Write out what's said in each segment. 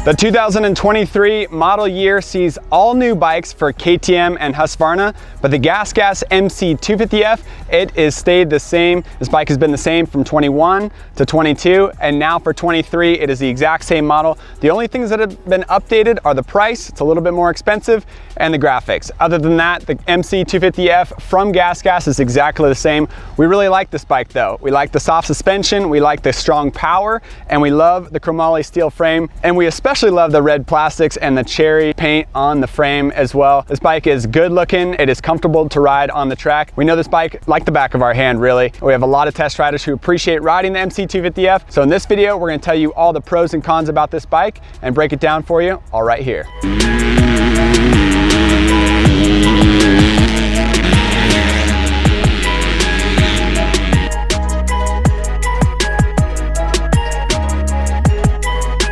The 2023 model year sees all new bikes for KTM and Husqvarna, but the GASGAS MC250F, it is stayed the same. This bike has been the same from 21 to 22, and now for 23, it is the exact same model. The only things that have been updated are the price, it's a little bit more expensive, and the graphics. Other than that, the MC250F from GASGAS is exactly the same. We really like this bike though. We like the soft suspension, we like the strong power, and we love the chromoly steel frame, and we especially love the red plastics and the cherry paint on the frame as well. This bike is good looking, it is comfortable to ride on the track. We know this bike like the back of our hand, really. We have a lot of test riders who appreciate riding the MC250F. So in this video, we're gonna tell you all the pros and cons about this bike and break it down for you all right here.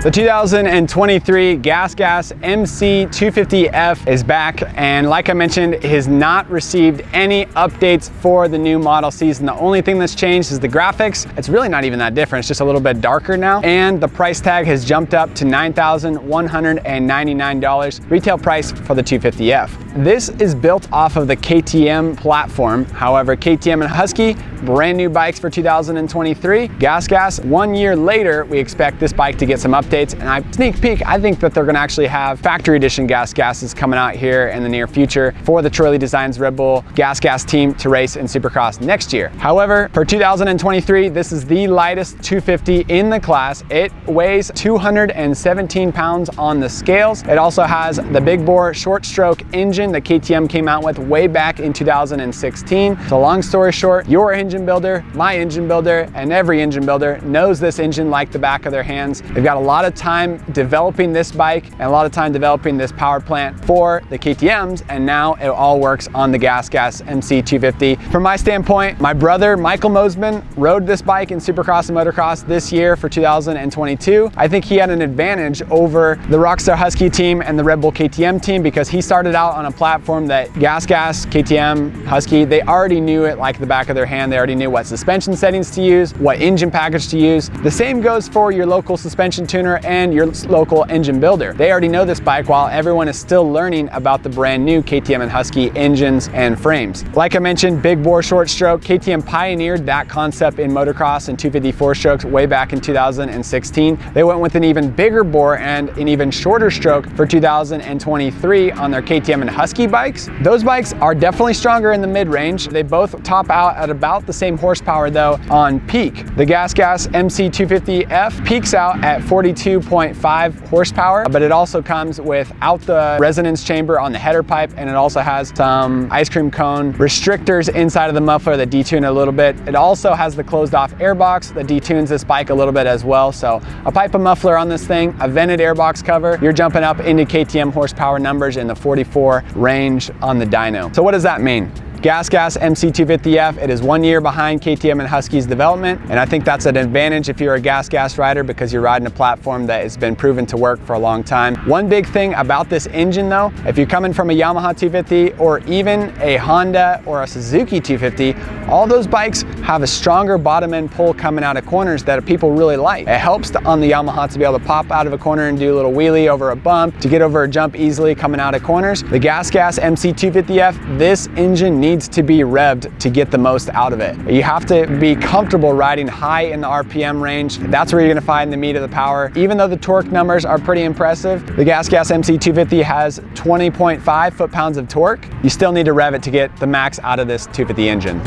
The 2023 GASGAS MC250F is back, and like I mentioned, it has not received any updates for the new model season. The only thing that's changed is the graphics. It's really not even that different, it's just a little bit darker now, and the price tag has jumped up to $9,199 retail price for the 250F. This is built off of the KTM platform. However, KTM and Husky, brand new bikes for 2023. GASGAS, 1 year later, we expect this bike to get some updates. And I sneak peek, I think that they're gonna actually have factory edition GASGASs coming out here in the near future for the Troy Designs Red Bull GASGAS team to race in Supercross next year. However, for 2023, this is the lightest 250 in the class. It weighs 217 pounds on the scales. It also has the big bore short stroke engine that KTM came out with way back in 2016. So long story short, your engine builder, my engine builder, and every engine builder knows this engine like the back of their hands. They've got a lot of time developing this bike and a lot of time developing this power plant for the KTMs, and now it all works on the GASGAS MC250. From my standpoint, my brother Michael Mosman rode this bike in Supercross and Motocross this year for 2022. I think he had an advantage over the Rockstar Husky team and the Red Bull KTM team because he started out on a platform that GASGAS, KTM, Husky, they already knew it like the back of their hand. They already knew what suspension settings to use, what engine package to use. The same goes for your local suspension tuner and your local engine builder. They already know this bike while everyone is still learning about the brand new KTM and Husky engines and frames. Like I mentioned, big bore short stroke. KTM pioneered that concept in motocross and 254 strokes way back in 2016. They went with an even bigger bore and an even shorter stroke for 2023 on their KTM and Husky bikes. Those bikes are definitely stronger in the mid-range. They both top out at about the same horsepower though on peak. The GASGAS MC250F peaks out at 42.5 horsepower, but it also comes without the resonance chamber on the header pipe, and it also has some ice cream cone restrictors inside of the muffler that detune a little bit. It also has the closed off airbox that detunes this bike a little bit as well. So a pipe and muffler on this thing, a vented airbox cover, you're jumping up into KTM horsepower numbers in the 44 range on the dyno. So what does that mean? GASGAS MC250F, it is 1 year behind KTM and Husky's development, and I think that's an advantage if you're a GASGAS rider because you're riding a platform that has been proven to work for a long time. One big thing about this engine though, if you're coming from a Yamaha 250 or even a Honda or a Suzuki 250, all those bikes have a stronger bottom end pull coming out of corners that people really like. It helps on the Yamaha to be able to pop out of a corner and do a little wheelie over a bump, to get over a jump easily coming out of corners. The GASGAS MC250F, this engine needs to be revved to get the most out of it. You have to be comfortable riding high in the RPM range. That's where you're gonna find the meat of the power. Even though the torque numbers are pretty impressive, the GASGAS MC250 has 20.5 foot-pounds of torque. You still need to rev it to get the max out of this 250 engine.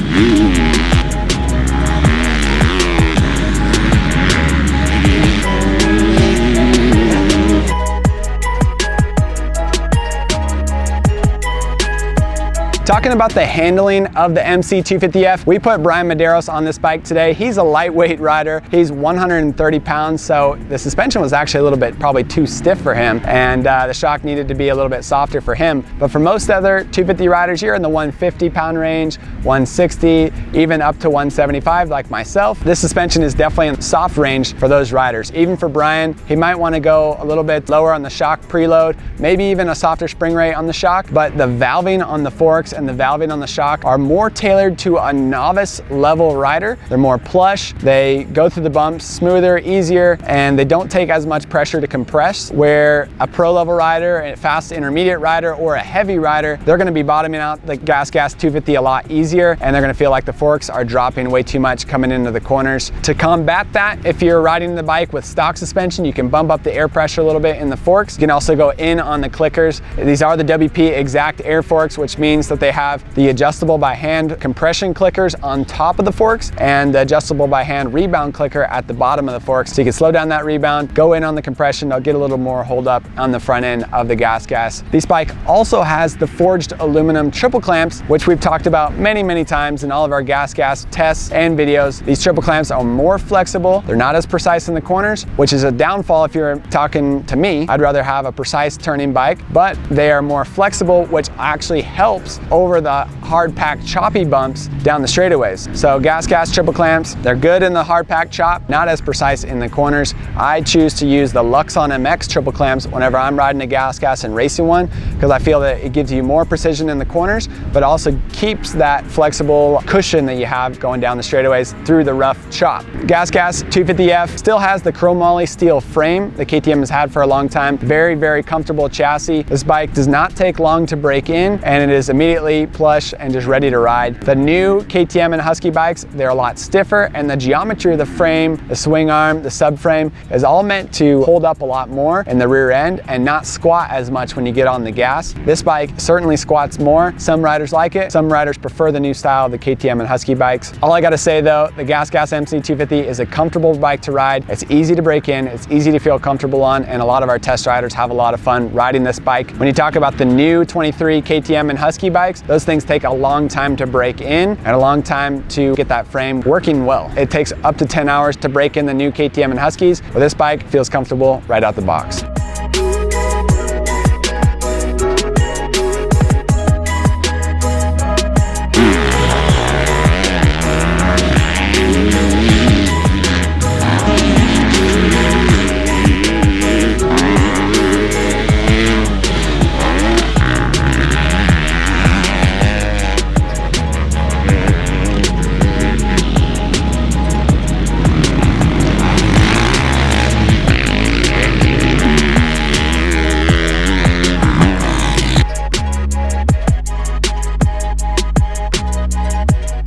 Talking about the handling of the MC250F, we put Brian Medeiros on this bike today. He's a lightweight rider. He's 130 pounds, so the suspension was actually a little bit probably too stiff for him, and the shock needed to be a little bit softer for him. But for most other 250 riders, you're in the 150 pound range, 160, even up to 175 like myself. This suspension is definitely in soft range for those riders. Even for Brian, he might want to go a little bit lower on the shock preload, maybe even a softer spring rate on the shock, but the valving on the forks and the valving on the shock are more tailored to a novice level rider. They're more plush, they go through the bumps smoother, easier, and they don't take as much pressure to compress, where a pro level rider, a fast intermediate rider, or a heavy rider, they're gonna be bottoming out the GASGAS 250 a lot easier, and they're gonna feel like the forks are dropping way too much coming into the corners. To combat that, if you're riding the bike with stock suspension, you can bump up the air pressure a little bit in the forks. You can also go in on the clickers. These are the WP exact air forks, which means that they have the adjustable by hand compression clickers on top of the forks and the adjustable by hand rebound clicker at the bottom of the forks. So you can slow down that rebound, go in on the compression, they'll get a little more hold up on the front end of the GASGAS. This bike also has the forged aluminum triple clamps, which we've talked about many times in all of our GASGAS tests and videos. These triple clamps are more flexible. They're not as precise in the corners, which is a downfall if you're talking to me. I'd rather have a precise turning bike, but they are more flexible, which actually helps over the hard packed choppy bumps down the straightaways. So GASGAS triple clamps, they're good in the hard packed chop, not as precise in the corners. I choose to use the Luxon MX triple clamps whenever I'm riding a GASGAS and racing one, because I feel that it gives you more precision in the corners, but also keeps that flexible cushion that you have going down the straightaways through the rough chop. GASGAS 250F still has the chromoly steel frame that KTM has had for a long time. Very comfortable chassis. This bike does not take long to break in, and it is immediately plush and just ready to ride. The new KTM and Husky bikes, they're a lot stiffer, and the geometry of the frame, the swing arm, the subframe is all meant to hold up a lot more in the rear end and not squat as much when you get on the gas. This bike certainly squats more. Some riders like it. Some riders prefer the new style of the KTM and Husky bikes. All I gotta say though, the GASGAS MC250 is a comfortable bike to ride. It's easy to break in, it's easy to feel comfortable on, and a lot of our test riders have a lot of fun riding this bike. When you talk about the new 23 KTM and Husky bikes, those things take a long time to break in and a long time to get that frame working well. It takes up to 10 hours to break in the new KTM and Huskies, but this bike feels comfortable right out the box.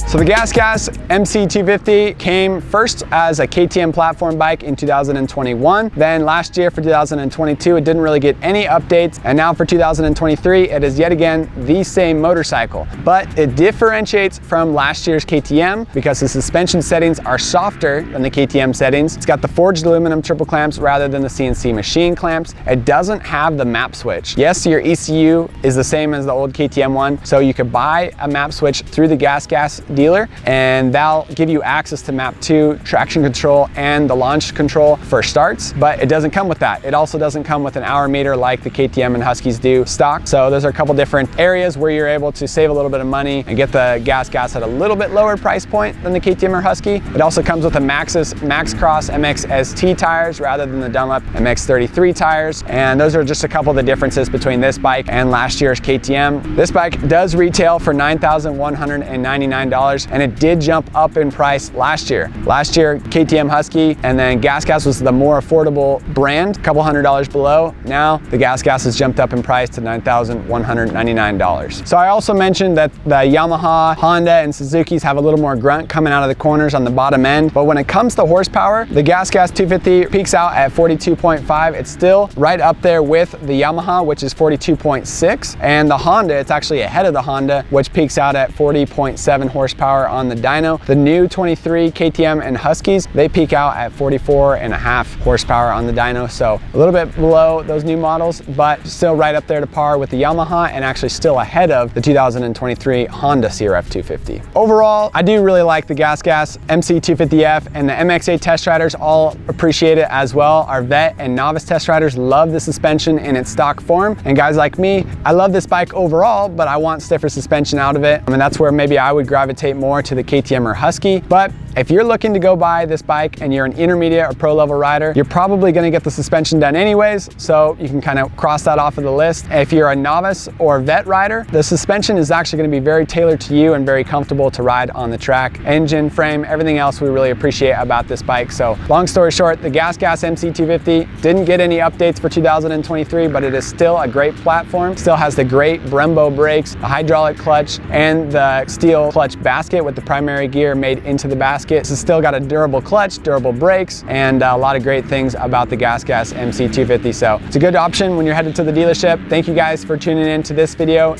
So the GASGAS MC250 came first as a KTM platform bike in 2021. Then last year for 2022, it didn't really get any updates. And now for 2023, it is yet again the same motorcycle. But it differentiates from last year's KTM because the suspension settings are softer than the KTM settings. It's got the forged aluminum triple clamps rather than the CNC machine clamps. It doesn't have the map switch. Yes, your ECU is the same as the old KTM one. So you could buy a map switch through the GASGAS dealer, and that'll give you access to map 2, traction control, and the launch control for starts, but it doesn't come with that. It also doesn't come with an hour meter like the KTM and Huskies do stock. So those are a couple different areas where you're able to save a little bit of money and get the GASGAS at a little bit lower price point than the KTM or Husky. It also comes with the Maxxis MaxCross MX ST tires rather than the Dunlop MX33 tires, and those are just a couple of the differences between this bike and last year's KTM. This bike does retail for $9,199, and it did jump up in price last year. Last year, KTM Husky and then GASGAS was the more affordable brand, a couple $100 below. Now the GASGAS has jumped up in price to $9,199. So I also mentioned that the Yamaha, Honda, and Suzuki's have a little more grunt coming out of the corners on the bottom end. But when it comes to horsepower, the GASGAS 250 peaks out at 42.5. It's still right up there with the Yamaha, which is 42.6. And the Honda, it's actually ahead of the Honda, which peaks out at 40.7 horsepower on the dyno. The new 23 KTM and Huskies, they peak out at 44.5 horsepower on the dyno. So a little bit below those new models, but still right up there to par with the Yamaha and actually still ahead of the 2023 Honda CRF 250. Overall, I do really like the GASGAS MC250F, and the MXA test riders all appreciate it as well. Our vet and novice test riders love the suspension in its stock form. And guys like me, I love this bike overall, but I want stiffer suspension out of it. I mean, that's where maybe I would gravitate more to the KTM or Husky, but If you're looking to go buy this bike and you're an intermediate or pro level rider, you're probably going to get the suspension done anyways, so you can kind of cross that off of the list. If you're a novice or vet rider, the suspension is actually going to be very tailored to you and very comfortable to ride on the track. Engine, frame, everything else we really appreciate about this bike. So long story short, the GASGAS MC250 didn't get any updates for 2023, but it is still a great platform. Still has the great Brembo brakes, the hydraulic clutch, and the steel clutch basket with the primary gear made into the basket. It's still got a durable clutch, durable brakes, and a lot of great things about the GASGAS MC250. So it's a good option when you're headed to the dealership. Thank you guys for tuning in to this video.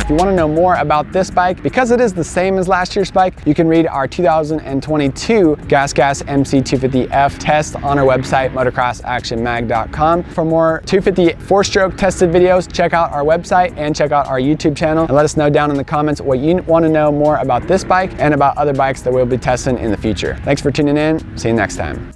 If you want to know more about this bike, because it is the same as last year's bike, you can read our 2022 GASGAS MC250F test on our website, motocrossactionmag.com. For more 250 4-stroke tested videos, check out our website and check out our YouTube channel, and let us know down in the comments what you want to know more about this bike and about other bikes that we'll be testing in the future. Thanks for tuning in. See you next time.